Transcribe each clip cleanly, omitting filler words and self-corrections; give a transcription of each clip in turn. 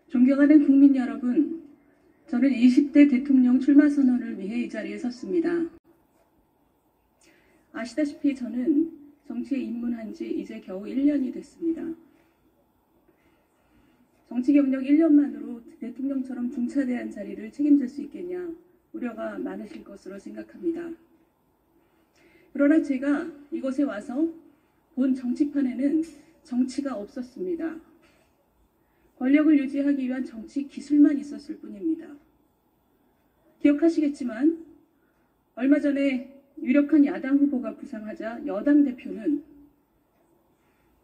존경하는 국민 여러분, 저는 20대 대통령 출마 선언을 위해 이 자리에 섰습니다. 아시다시피 저는 정치에 입문한 지 이제 겨우 1년이 됐습니다. 정치 경력 1년만으로 대통령처럼 중차대한 자리를 책임질 수 있겠냐 우려가 많으실 것으로 생각합니다. 그러나 제가 이곳에 와서 본 정치판에는 정치가 없었습니다. 권력을 유지하기 위한 정치 기술만 있었을 뿐입니다. 기억하시겠지만 얼마 전에 유력한 야당 후보가 부상하자 여당 대표는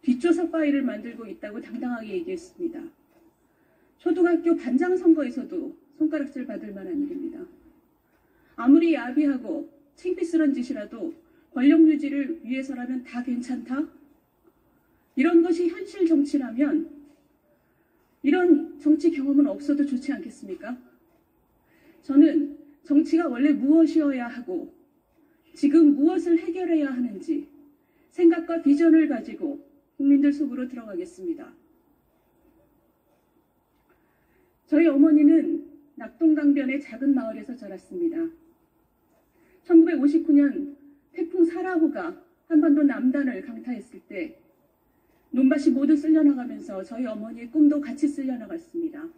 뒷조사 파일을 만들고 있다고 당당하게 얘기했습니다. 초등학교 반장 선거에서도 손가락질 받을 만한 일입니다. 아무리 야비하고 창피스런 짓이라도 권력 유지를 위해서라면 다 괜찮다? 이런 것이 현실 정치라면 이런 정치 경험은 없어도 좋지 않겠습니까? 저는 정치가 원래 무엇이어야 하고 지금 무엇을 해결해야 하는지 생각과 비전을 가지고 국민들 속으로 들어가겠습니다. 저희 어머니는 낙동강변의 작은 마을에서 자랐습니다. 1959년 태풍 사라후가 한반도 남단을 강타했을 때 논밭이 모두 쓸려나가면서 저희 어머니의 꿈도 같이 쓸려나갔습니다.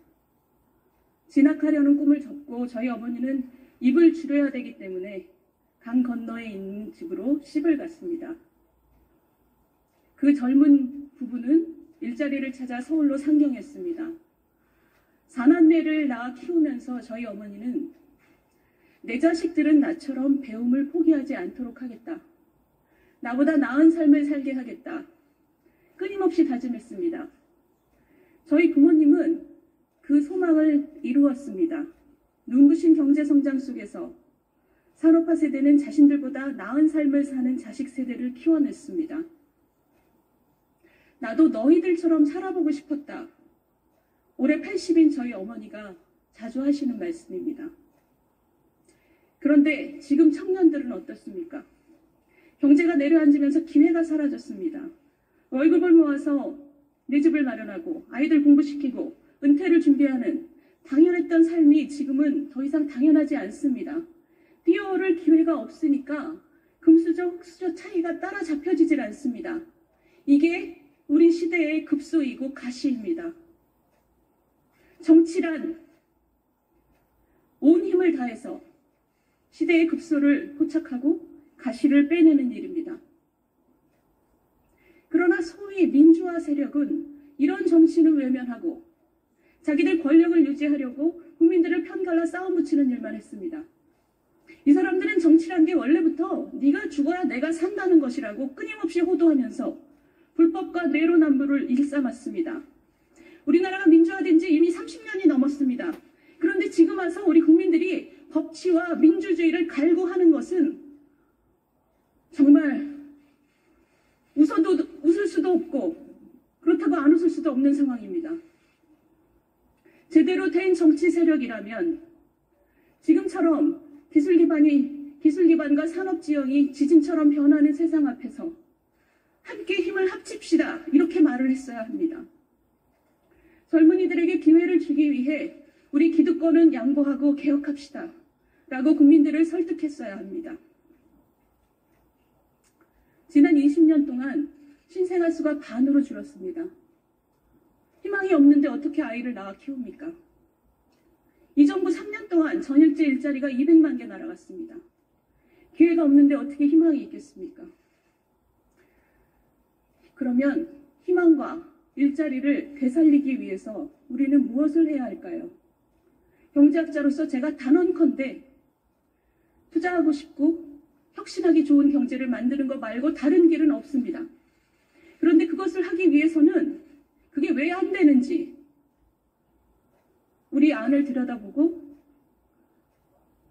진학하려는 꿈을 접고 저희 어머니는 입을 줄여야 되기 때문에 강 건너에 있는 집으로 시집을 갔습니다. 그 젊은 부부는 일자리를 찾아 서울로 상경했습니다. 4남매를 낳아 키우면서 저희 어머니는 내 자식들은 나처럼 배움을 포기하지 않도록 하겠다. 나보다 나은 삶을 살게 하겠다. 끊임없이 다짐했습니다. 저희 부모님은 그 소망을 이루었습니다. 눈부신 경제성장 속에서 산업화 세대는 자신들보다 나은 삶을 사는 자식 세대를 키워냈습니다. 나도 너희들처럼 살아보고 싶었다. 올해 80인 저희 어머니가 자주 하시는 말씀입니다. 그런데 지금 청년들은 어떻습니까? 경제가 내려앉으면서 기회가 사라졌습니다. 월급을 모아서 내 집을 마련하고 아이들 공부시키고 은퇴를 준비하는 당연했던 삶이 지금은 더 이상 당연하지 않습니다. 뛰어오를 기회가 없으니까 금수저, 흑수저 차이가 따라잡혀지질 않습니다. 이게 우리 시대의 급소이고 가시입니다. 정치란 온 힘을 다해서 시대의 급소를 포착하고 가시를 빼내는 일입니다. 그러나 소위 민주화 세력은 이런 정치는 외면하고 자기들 권력을 유지하려고 국민들을 편갈라 싸움 붙이는 일만 했습니다. 이 사람들은 정치란 게 원래부터 네가 죽어야 내가 산다는 것이라고 끊임없이 호도하면서 불법과 내로남불을 일삼았습니다. 우리나라가 민주화된 지 이미 30년이 넘었습니다. 그런데 지금 와서 우리 국민들이 법치와 민주주의를 갈구하는 것은 정말 웃을 수도 없고 그렇다고 안 웃을 수도 없는 상황입니다. 제대로 된 정치 세력이라면 지금처럼 기술 기반과 산업 지형이 지진처럼 변하는 세상 앞에서 함께 힘을 합칩시다. 이렇게 말을 했어야 합니다. 젊은이들에게 기회를 주기 위해 우리 기득권은 양보하고 개혁합시다. 라고 국민들을 설득했어야 합니다. 지난 20년 동안 신생아 수가 반으로 줄었습니다. 희망이 없는데 어떻게 아이를 낳아 키웁니까? 이 정부 3년 동안 전일제 일자리가 200만 개 날아갔습니다. 기회가 없는데 어떻게 희망이 있겠습니까? 그러면 희망과 일자리를 되살리기 위해서 우리는 무엇을 해야 할까요? 경제학자로서 제가 단언컨대 투자하고 싶고 혁신하기 좋은 경제를 만드는 것 말고 다른 길은 없습니다. 그런데 그것을 하기 위해서는 그게 왜 안 되는지 우리 안을 들여다보고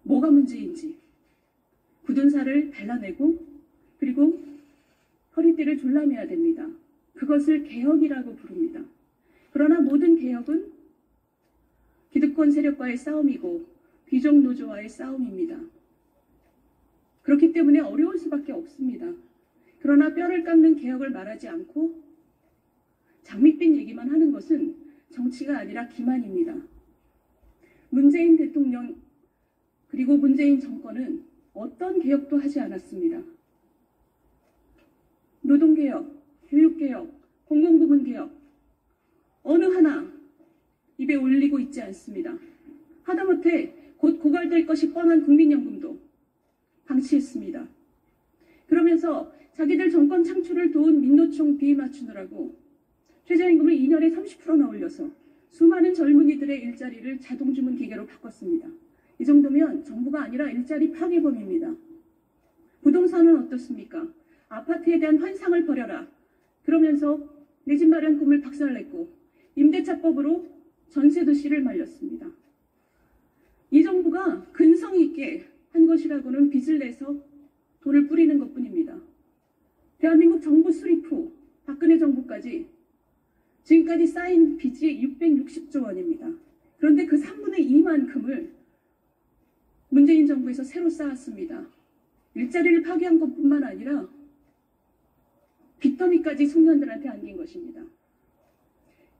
뭐가 문제인지 굳은 살을 발라내고 그리고 허리띠를 졸라매야 됩니다. 그것을 개혁이라고 부릅니다. 그러나 모든 개혁은 기득권 세력과의 싸움이고 귀족 노조와의 싸움입니다. 그렇기 때문에 어려울 수밖에 없습니다. 그러나 뼈를 깎는 개혁을 말하지 않고 장밋빛 얘기만 하는 것은 정치가 아니라 기만입니다. 문재인 대통령 그리고 문재인 정권은 어떤 개혁도 하지 않았습니다. 노동개혁, 교육개혁, 공공부문개혁 어느 하나 입에 올리고 있지 않습니다. 하다못해 곧 고갈될 것이 뻔한 국민연금도 방치했습니다. 그러면서 자기들 정권 창출을 도운 민노총 비위 맞추느라고 최저임금을 2년에 30%나 올려서 수많은 젊은이들의 일자리를 자동주문 기계로 바꿨습니다. 이 정도면 정부가 아니라 일자리 파괴범입니다. 부동산은 어떻습니까? 아파트에 대한 환상을 버려라. 그러면서 내 집 마련 꿈을 박살냈고 임대차법으로 전세도 씨를 말렸습니다. 이 정부가 근성 있게 한 것이라고는 빚을 내서 돈을 뿌리는 것뿐입니다. 대한민국 정부 수립 후 박근혜 정부까지 지금까지 쌓인 빚이 660조 원입니다. 그런데 그 3분의 2만큼을 문재인 정부에서 새로 쌓았습니다. 일자리를 파괴한 것뿐만 아니라 빚더미까지 청년들한테 안긴 것입니다.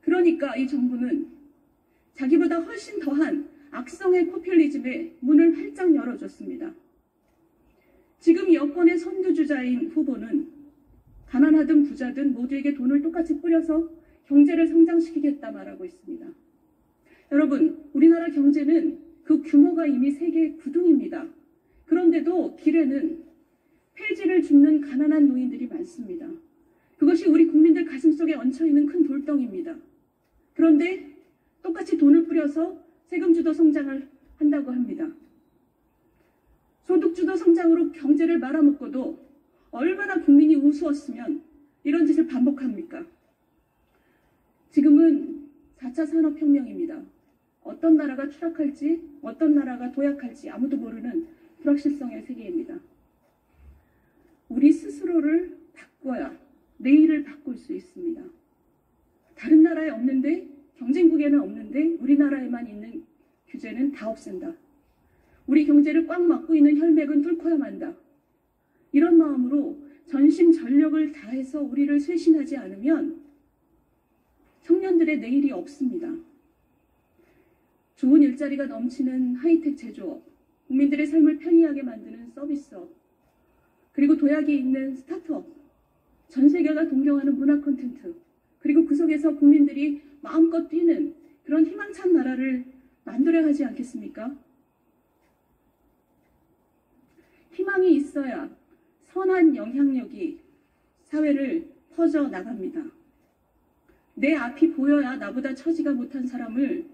그러니까 이 정부는 자기보다 훨씬 더한 악성의 포퓰리즘에 문을 활짝 열어줬습니다. 지금 여권의 선두주자인 후보는 가난하든 부자든 모두에게 돈을 똑같이 뿌려서 경제를 성장시키겠다 말하고 있습니다. 여러분, 우리나라 경제는 그 규모가 이미 세계 9등입니다. 그런데도 길에는 폐지를 줍는 가난한 노인들이 많습니다. 그것이 우리 국민들 가슴속에 얹혀있는 큰 돌덩이입니다. 그런데 똑같이 돈을 뿌려서 세금주도 성장을 한다고 합니다. 소득주도 성장으로 경제를 말아먹고도 얼마나 국민이 우스웠으면 이런 짓을 반복합니까? 지금은 4차 산업혁명입니다. 어떤 나라가 추락할지, 어떤 나라가 도약할지 아무도 모르는 불확실성의 세계입니다. 우리 스스로를 바꿔야 내일을 바꿀 수 있습니다. 다른 나라에 없는데, 경쟁국에는 없는데 우리나라에만 있는 규제는 다 없앤다. 우리 경제를 꽉 막고 있는 혈맥은 뚫고야 만다. 이런 마음으로 전심전력을 다해서 우리를 쇄신하지 않으면 청년들의 내일이 없습니다. 좋은 일자리가 넘치는 하이텍 제조업, 국민들의 삶을 편리하게 만드는 서비스업, 그리고 도약이 있는 스타트업, 전 세계가 동경하는 문화 콘텐츠, 그리고 그 속에서 국민들이 마음껏 뛰는 그런 희망찬 나라를 만들어야 하지 않겠습니까? 희망이 있어야 선한 영향력이 사회를 퍼져 나갑니다. 내 앞이 보여야 나보다 처지가 못한 사람을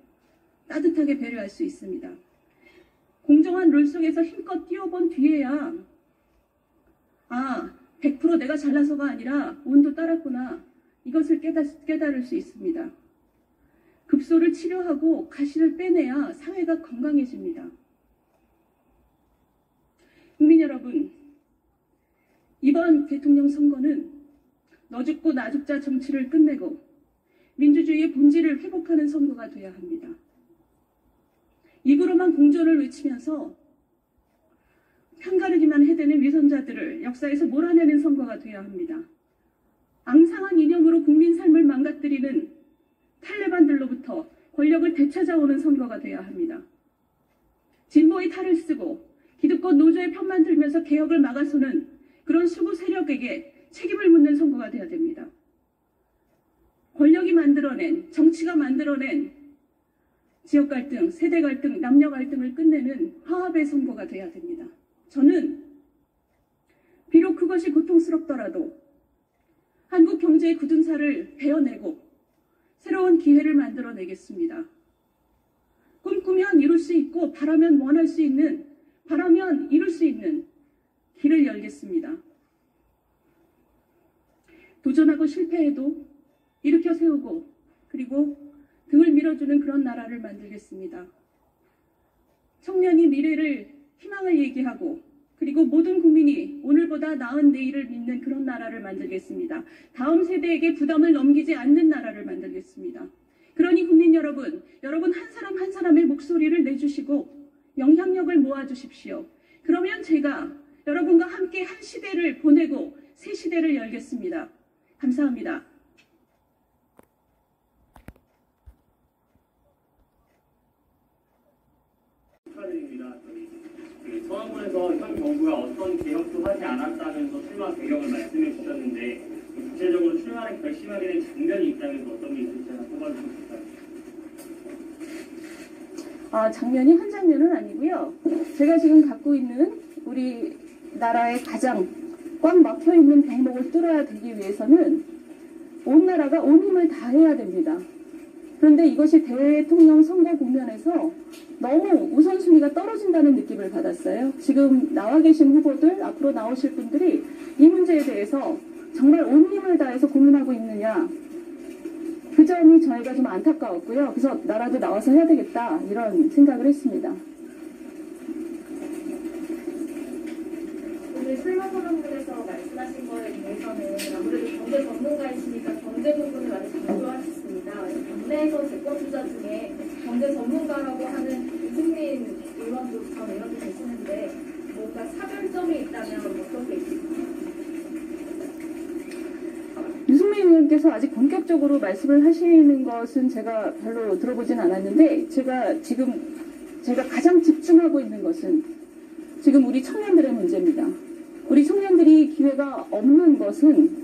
따뜻하게 배려할 수 있습니다. 공정한 룰 속에서 힘껏 뛰어본 뒤에야 100% 내가 잘나서가 아니라 운도 따랐구나. 이것을 깨달을 수 있습니다. 급소를 치료하고 가시를 빼내야 사회가 건강해집니다. 국민 여러분, 이번 대통령 선거는 너 죽고 나 죽자 정치를 끝내고 민주주의의 본질을 회복하는 선거가 되어야 합니다. 입으로만 공존을 외치면서 편가르기만 해대는 위선자들을 역사에서 몰아내는 선거가 되어야 합니다. 앙상한 이념으로 국민 삶을 망가뜨리는 탈레반들로부터 권력을 되찾아오는 선거가 되어야 합니다. 진보의 탈을 쓰고 기득권 노조의 편만 들면서 개혁을 막아서는 그런 수구 세력에게 책임을 묻는 선거가 되어야 됩니다. 권력이 만들어낸, 정치가 만들어낸 지역 갈등, 세대 갈등, 남녀 갈등을 끝내는 화합의 선거가 되어야 됩니다. 저는 비록 그것이 고통스럽더라도 한국 경제의 굳은 살을 베어내고 새로운 기회를 만들어내겠습니다. 꿈꾸면 이룰 수 있고 바라면 원할 수 있는, 바라면 이룰 수 있는 길을 열겠습니다. 도전하고 실패해도 일으켜 세우고 그리고 등을 밀어주는 그런 나라를 만들겠습니다. 청년이 미래를, 희망을 얘기하고 그리고 모든 국민이 오늘보다 나은 내일을 믿는 그런 나라를 만들겠습니다. 다음 세대에게 부담을 넘기지 않는 나라를 만들겠습니다. 그러니 국민 여러분, 여러분 한 사람 한 사람의 목소리를 내주시고 영향력을 모아주십시오. 그러면 제가 여러분과 함께 한 시대를 보내고 새 시대를 열겠습니다. 감사합니다. 축하드립니다. 서학문에서 현 정부가 어떤 개혁도 하지 않았다면서 출마 배경을 말씀해 주셨는데 구체적으로 출마를 결심하게 된 장면이 있다면 어떤 게 있을지 하나 뽑아주실까요? 장면이 한 장면은 아니고요. 제가 지금 갖고 있는 우리 나라의 가장 꽉 막혀 있는 병목을 뚫어야 되기 위해서는 온 나라가 온 힘을 다해야 됩니다. 그런데 이것이 대통령 선거 국면에서 너무 우선순위가 떨어진다는 느낌을 받았어요. 지금 나와 계신 후보들, 앞으로 나오실 분들이 이 문제에 대해서 정말 온 힘을 다해서 고민하고 있느냐, 그 점이 저희가 좀 안타까웠고요. 그래서 나라도 나와서 해야 되겠다 이런 생각을 했습니다. 오늘 출마선언문에서 말씀하신 거에 대해서는 아무래도 경제 전문가이시니까 경제 부분을 많이 강조하셨습니다. 당내에서 대권 주자 중에 경제 전문가라고 하는 유승민 의원도 전 의원도 계시는데 뭔가 차별점이 있다면 어떤 게 있을까요? 유승민 의원께서 아직 본격적으로 말씀을 하시는 것은 제가 별로 들어보진 않았는데 제가 가장 집중하고 있는 것은 지금 우리 청년들의 문제입니다. 우리 청년들이 기회가 없는 것은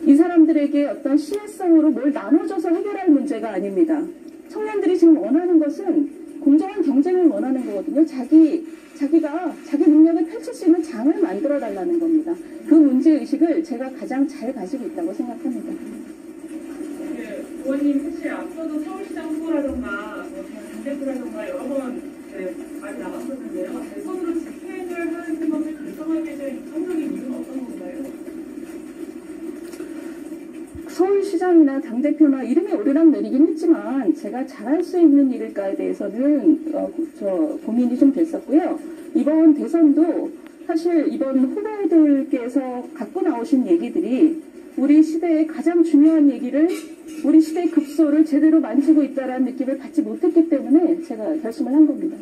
이 사람들에게 어떤 시혜성으로 뭘 나눠줘서 해결할 문제가 아닙니다. 청년들이 지금 원하는 것은 공정한 경쟁을 원하는 거거든요. 자기가 자기 능력을 펼칠 수 있는 장을 만들어 달라는 겁니다. 그 문제의식을 제가 가장 잘 가지고 있다고 생각합니다. 네, 의원님 사실 앞서도 서울시장 후보라던가 당대표라던가 여러 번 많이 나갔었는데요. 대선으로 집행을 하는 것을 결정하게 된 성적인 이유는 어떤 건가요? 서울시장이나 당대표나 이름이 오르락내리긴 했지만 제가 잘할 수 있는 일일까에 대해서는 고민이 좀 됐었고요. 이번 대선도 사실 이번 후보들께서 갖고 나오신 얘기들이 우리 시대의 가장 중요한 얘기를, 우리 시대의 급소를 제대로 만지고 있다는 느낌을 받지 못했기 때문에 제가 결심을 한 겁니다.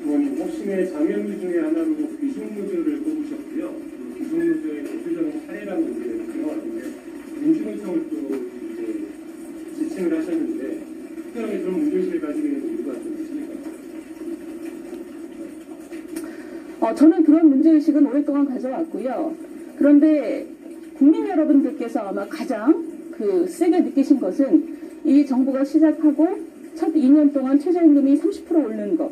의원님, 혹시의 장면들 중에 하나로 귀속노조를 꼽으셨고요. 귀속노조의 대표적인 사례라는 문제를 들어왔는데 민주노총을 또 이제 지칭을 하셨는데 특별하게 그런 문제의식을 가지게 된 이유가 좀 있습니까? 저는 그런 문제의식은 오랫동안 가져왔고요. 그런데 국민 여러분들께서 아마 가장 세게 느끼신 것은 이 정부가 시작하고 첫 2년 동안 최저임금이 30% 오르는 것.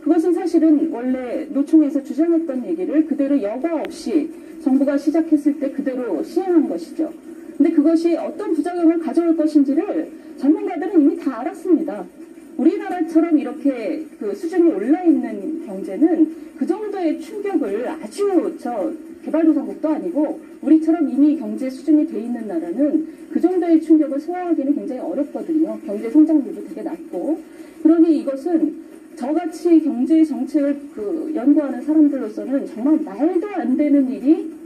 그것은 사실은 원래 노총에서 주장했던 얘기를 그대로 여과 없이 정부가 시작했을 때 그대로 시행한 것이죠. 근데 그것이 어떤 부작용을 가져올 것인지를 전문가들은 이미 다 알았습니다. 우리나라처럼 이렇게 수준이 올라있는 경제는 그 정도의 충격을 아주 개발도상국도 아니고 우리처럼 이미 경제 수준이 돼 있는 나라는 그 정도의 충격을 소화하기는 굉장히 어렵거든요. 경제 성장률도 되게 낮고. 그러니 이것은 저같이 경제 정책을 연구하는 사람들로서는 정말 말도 안 되는 일이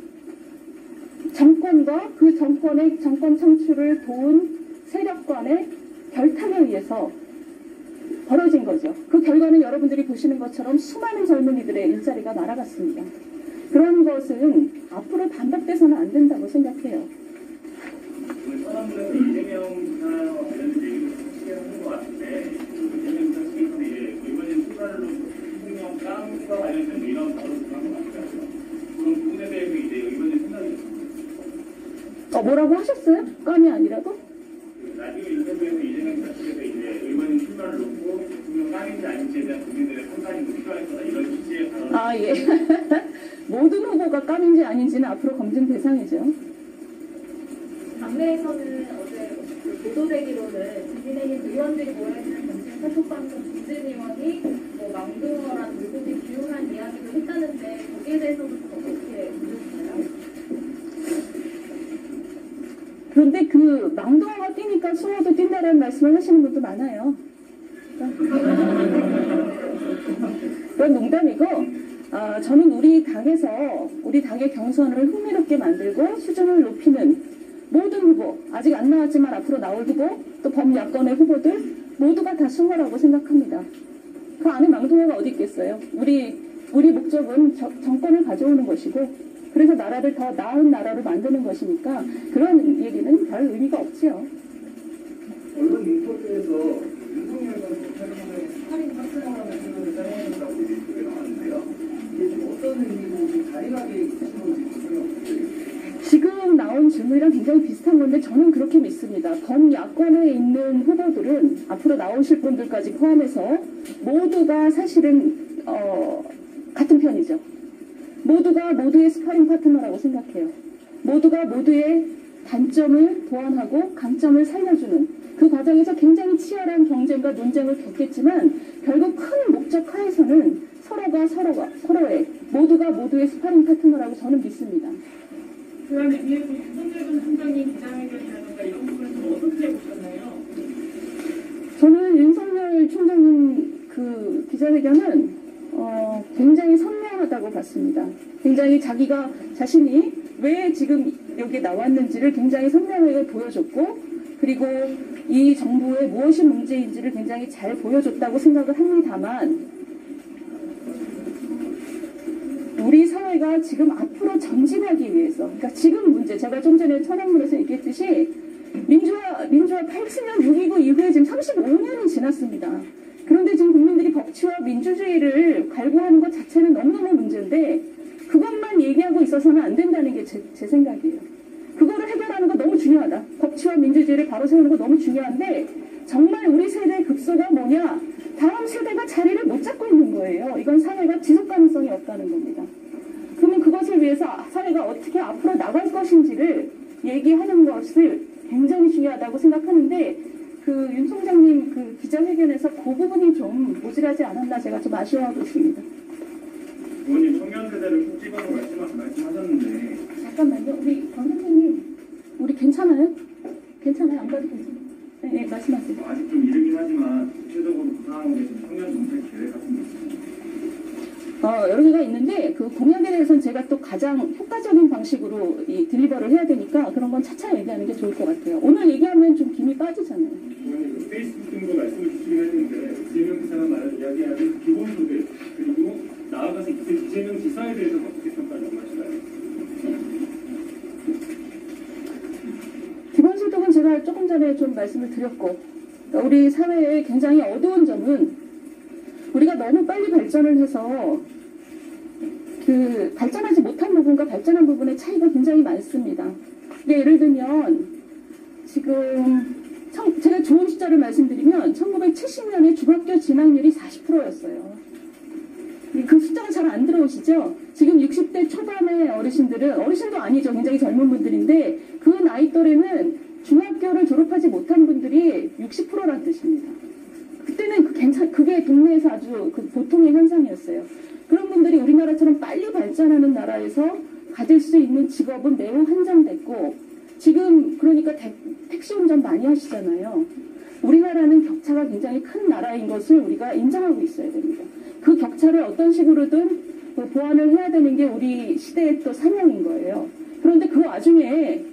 정권과 그 정권의 정권 창출을 도운 세력 간의 결탁에 의해서 벌어진 거죠. 그 결과는 여러분들이 보시는 것처럼 수많은 젊은이들의 일자리가 날아갔습니다. 그런 것은 앞으로 반복돼서는 안 된다고 생각해요. 오늘 서학문에서 이재명 지사와 관련된 얘기를 솔직히 하는 것 같은데 이재명 지사 측에서 이제 의원님 출마를 놓고 대통령 깡과 관련된 이런 발언을 한 것 같아요. 그런 부분에 대해서 이제 의원님 생각이 있습니다. 뭐라고 하셨어요? 깜이 아니라고? 라디오 인터뷰에서 이재명 지사 측에서 이제 의원님 출마를 놓고 대통령 깡인지 아닌지에 대한 국민들의 판단이 필요할 거다 이런 취지의 발언을 예. 모든 후보가 깜인지 아닌지는 앞으로 검증 대상이죠. 당내에서는 어제 보도되기로는 국민의힘 의원들이 모여있는 정책 카톡방송 김진 의원이 망둥어란 물고기 비용한 이야기를 했다는데 거기에 대해서도 좀 어떻게 보셨나요? 그런데 망둥어가 뛰니까 숭어도 뛴다는 말씀을 하시는 분도 많아요. 그건 농담이고, 저는 우리 당의 경선을 흥미롭게 만들고 수준을 높이는 모든 후보, 아직 안 나왔지만 앞으로 나올 후보, 또 범야권의 후보들 모두가 다 숭어라고 생각합니다. 그 안에 망둥어가 어디 있겠어요? 우리 목적은 정권을 가져오는 것이고, 그래서 나라를 더 나은 나라로 만드는 것이니까 그런 얘기는 별 의미가 없지요. 언론 인터뷰에서 윤석열 전 검찰총장의 사리 어떤 의미고 좀 다양하게 있으신 건지 궁금해요. 지금 나온 질문이랑 굉장히 비슷한 건데 저는 그렇게 믿습니다. 범야권에 있는 후보들은 앞으로 나오실 분들까지 포함해서 모두가 사실은 같은 편이죠. 모두가 모두의 스파링 파트너라고 생각해요. 모두가 모두의 단점을 보완하고 강점을 살려주는 그 과정에서 굉장히 치열한 경쟁과 논쟁을 겪겠지만 결국 큰 목적 하에서는 서로의 모두가 모두의 스파링 파트너라고 저는 믿습니다. 그런 의미에서 윤석열 총장님 기자회견이라든가 이런 부분을 좀 어떻게 보셨나요? 저는 윤석열 총장님 그 기자회견은 굉장히 선명하다고 봤습니다. 굉장히 자신이 왜 지금 여기 나왔는지를 굉장히 선명하게 보여줬고, 그리고 이 정부의 무엇이 문제인지를 굉장히 잘 보여줬다고 생각을 합니다만, 우리 사회가 지금 앞으로 전진하기 위해서, 그러니까 지금 문제, 제가 좀 전에 천안문에서 얘기했듯이 민주화 80년 6.29 이후에 지금 35년이 지났습니다. 그런데 지금 국민들이 법치와 민주주의를 갈구하는 것 자체는 너무너무 문제인데 그것만 얘기하고 있어서는 안 된다는 게 제 생각이에요. 그거를 해결하는 거 너무 중요하다. 법치와 민주주의를 바로 세우는 거 너무 중요한데 정말 우리 세대의 급소가 뭐냐? 다음 세대가 자리를 못 잡고 있는 거예요. 이건 사회가 지속 가능성이 없다는 겁니다. 그러면 그것을 위해서 사회가 어떻게 앞으로 나갈 것인지를 얘기하는 것을 굉장히 중요하다고 생각하는데 그 윤 총장님 그 기자회견에서 그 부분이 좀 모질하지 않았나 제가 좀 아쉬워하고 있습니다. 의원님 청년 세대를 콕 집어서 말씀하셨는데 잠깐만요. 우리 권 선생님 우리 괜찮아요? 괜찮아요? 안 가도 괜찮아요? 네, 말씀하세요. 아직 좀 이르긴 하지만 구체적으로 구상하고 계신 청년 정책 계획 같은 게 있습니다. 여러 개가 있는데 그 공약에 대해서는 제가 또 가장 효과적인 방식으로 이 딜리버를 해야 되니까 그런 건 차차 얘기하는 게 좋을 것 같아요. 오늘 얘기하면 좀 김이 빠지잖아요. 의원님 그 페이스북 등으로 말씀을 주시긴 했는데 이재명 기사가 이야기하는 기본소득 그리고 나아가서 이재명 지사에 대해서는 어떻게 평가를 하시나요? 기본소득은 제가 조금 전에 좀 말씀을 드렸고 우리 사회의 굉장히 어두운 점은 우리가 너무 빨리 발전을 해서 그 발전하지 못한 부분과 발전한 부분의 차이가 굉장히 많습니다. 예를 들면 지금 제가 좋은 숫자를 말씀드리면 1970년에 중학교 진학률이 40%였어요. 그 숫자가 잘 안 들어오시죠? 지금 60대 초반의 어르신도 아니죠. 굉장히 젊은 분들인데 그 나이 또래는 중학교를 졸업하지 못한 분들이 60%란 뜻입니다. 그때는 그게 동네에서 아주 그 보통의 현상이었어요. 그런 분들이 우리나라처럼 빨리 발전하는 나라에서 가질 수 있는 직업은 매우 한정됐고 지금 그러니까 택시 운전 많이 하시잖아요. 우리나라는 격차가 굉장히 큰 나라인 것을 우리가 인정하고 있어야 됩니다. 그 격차를 어떤 식으로든 보완을 해야 되는 게 우리 시대의 또 사명인 거예요. 그런데 그 와중에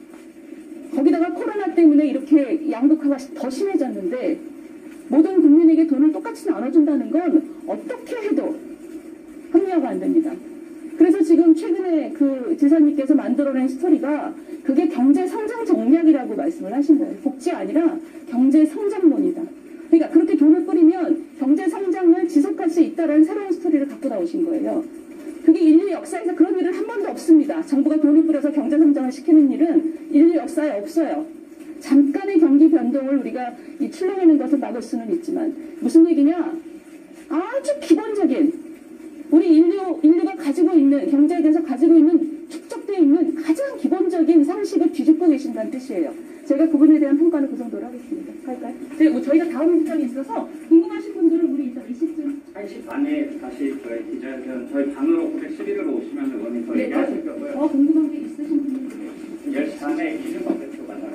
거기다가 코로나 때문에 이렇게 양극화가 더 심해졌는데 모든 국민에게 돈을 똑같이 나눠준다는 건 어떻게 해도 합리화가 안 됩니다. 그래서 지금 최근에 그 지사님께서 만들어낸 스토리가 그게 경제성장 정략이라고 말씀을 하신 거예요. 복지 아니라 경제성장론이다. 그러니까 그렇게 돈을 뿌리면 경제성장을 지속할 수 있다는 새로운 스토리를 갖고 나오신 거예요. 그게 인류 역사에서 그런 일은 한 번도 없습니다. 정부가 돈을 뿌려서 경제성장을 시키는 일은 인류 역사에 없어요. 잠깐의 경기 변동을 우리가 이 출렁이는 것을 막을 수는 있지만 무슨 얘기냐? 아주 기본적인 우리 인류가 가지고 있는 경제에 대해서 가지고 있는 축적되어 있는 가장 기본적인 상식을 뒤집고 계신다는 뜻이에요. 제가 그분에 대한 평가는 그 정도로 하겠습니다. 할까요? 저희가 다음 일정이 있어서 궁금하신 분들은 우리 이따 20분 1시 반에 다시 저희 기자회견 저희 방으로 911으로 오시면 의원님 더 얘기하실 거고요. 더 궁금한 게 있으신 분들은 10시 반에 이준석 대표 만나요.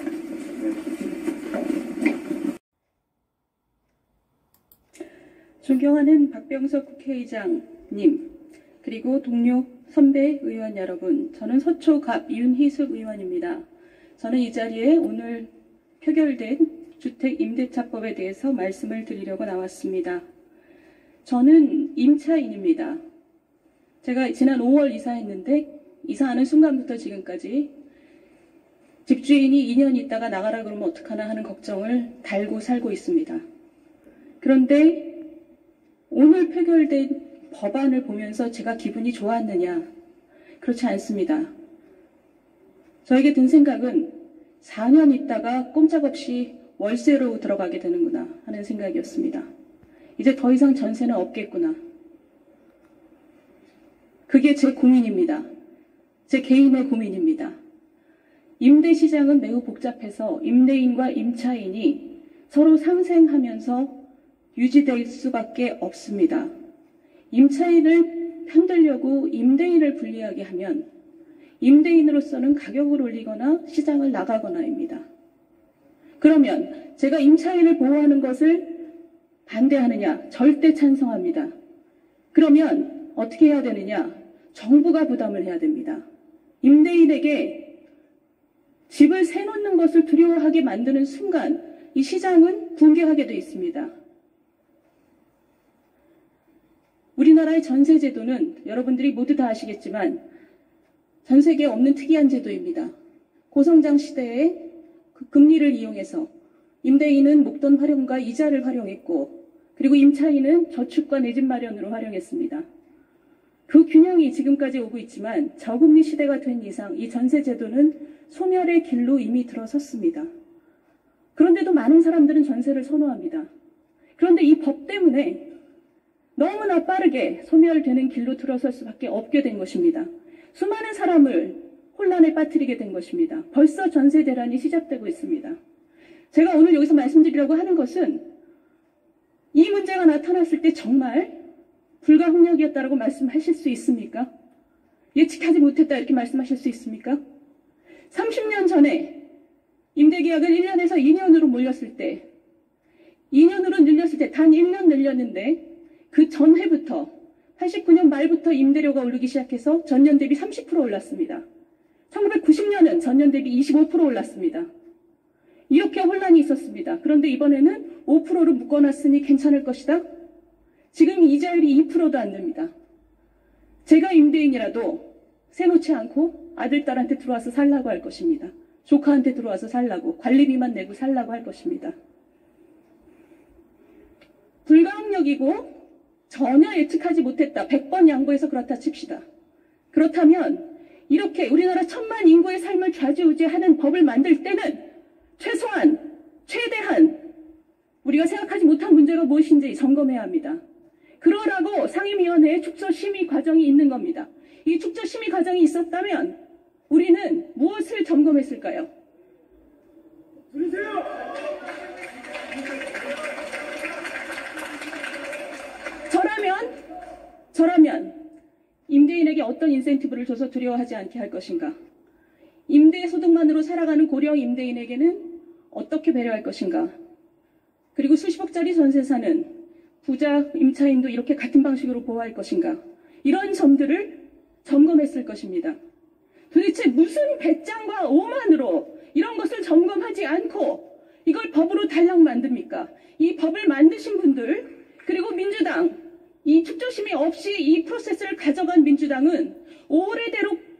존경하는 박병석 국회의장님, 그리고 동료 선배 의원 여러분, 저는 서초갑 이윤희숙 의원입니다. 저는 이 자리에 오늘 표결된 주택임대차법에 대해서 말씀을 드리려고 나왔습니다. 저는 임차인입니다. 제가 지난 5월 이사했는데 이사하는 순간부터 지금까지 집주인이 2년 있다가 나가라 그러면 어떡하나 하는 걱정을 달고 살고 있습니다. 그런데 오늘 표결된 법안을 보면서 제가 기분이 좋았느냐? 그렇지 않습니다. 저에게 든 생각은 4년 있다가 꼼짝없이 월세로 들어가게 되는구나 하는 생각이었습니다. 이제 더 이상 전세는 없겠구나. 그게 제 고민입니다. 제 개인의 고민입니다. 임대 시장은 매우 복잡해서 임대인과 임차인이 서로 상생하면서 유지될 수밖에 없습니다. 임차인을 편들려고 임대인을 불리하게 하면 임대인으로서는 가격을 올리거나 시장을 나가거나입니다. 그러면 제가 임차인을 보호하는 것을 반대하느냐? 절대 찬성합니다. 그러면 어떻게 해야 되느냐? 정부가 부담을 해야 됩니다. 임대인에게 집을 세놓는 것을 두려워하게 만드는 순간 이 시장은 붕괴하게 되어 있습니다. 우리나라의 전세 제도는 여러분들이 모두 다 아시겠지만 전 세계에 없는 특이한 제도입니다. 고성장 시대에 그 금리를 이용해서 임대인은 목돈 활용과 이자를 활용했고 그리고 임차인은 저축과 내 집 마련으로 활용했습니다. 그 균형이 지금까지 오고 있지만 저금리 시대가 된 이상 이 전세 제도는 소멸의 길로 이미 들어섰습니다. 그런데도 많은 사람들은 전세를 선호합니다. 그런데 이 법 때문에 너무나 빠르게 소멸되는 길로 들어설 수밖에 없게 된 것입니다. 수많은 사람을 혼란에 빠뜨리게 된 것입니다. 벌써 전세 대란이 시작되고 있습니다. 제가 오늘 여기서 말씀드리려고 하는 것은 이 문제가 나타났을 때 정말 불가항력이었다라고 말씀하실 수 있습니까? 예측하지 못했다 이렇게 말씀하실 수 있습니까? 30년 전에 임대계약을 1년에서 2년으로 몰렸을 때 2년으로 늘렸을 때 단 1년 늘렸는데 그 전해부터 89년 말부터 임대료가 오르기 시작해서 전년 대비 30% 올랐습니다. 1990년은 전년 대비 25% 올랐습니다. 이렇게 혼란이 있었습니다. 그런데 이번에는 5%로 묶어놨으니 괜찮을 것이다. 지금 이자율이 2%도 안 됩니다. 제가 임대인이라도 세놓지 않고 아들, 딸한테 들어와서 살라고 할 것입니다. 조카한테 들어와서 살라고, 관리비만 내고 살라고 할 것입니다. 불가항력이고 전혀 예측하지 못했다. 100번 양보해서 그렇다 칩시다. 그렇다면 이렇게 우리나라 1000만 인구의 삶을 좌지우지하는 법을 만들 때는 최소한, 최대한 우리가 생각하지 못한 문제가 무엇인지 점검해야 합니다. 그러라고 상임위원회에 축소심의 과정이 있는 겁니다. 이 축소심의 과정이 있었다면 우리는 무엇을 점검했을까요? 들으세요! 저라면 임대인에게 어떤 인센티브를 줘서 두려워하지 않게 할 것인가? 임대 소득만으로 살아가는 고령 임대인에게는 어떻게 배려할 것인가? 그리고 수십억짜리 전세 사는 부자 임차인도 이렇게 같은 방식으로 보호할 것인가? 이런 점들을 점검했을 것입니다. 도대체 무슨 배짱과 오만으로 이런 것을 점검하지 않고 이걸 법으로 달랑 만듭니까? 이 법을 만드신 분들 그리고 민주당 이 축조심의 없이 이 프로세스를 가져간 민주당은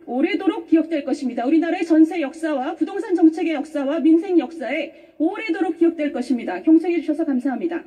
오래도록 기억될 것입니다. 우리나라의 전세 역사와 부동산 정책의 역사와 민생 역사에 오래도록 기억될 것입니다. 경청해 주셔서 감사합니다.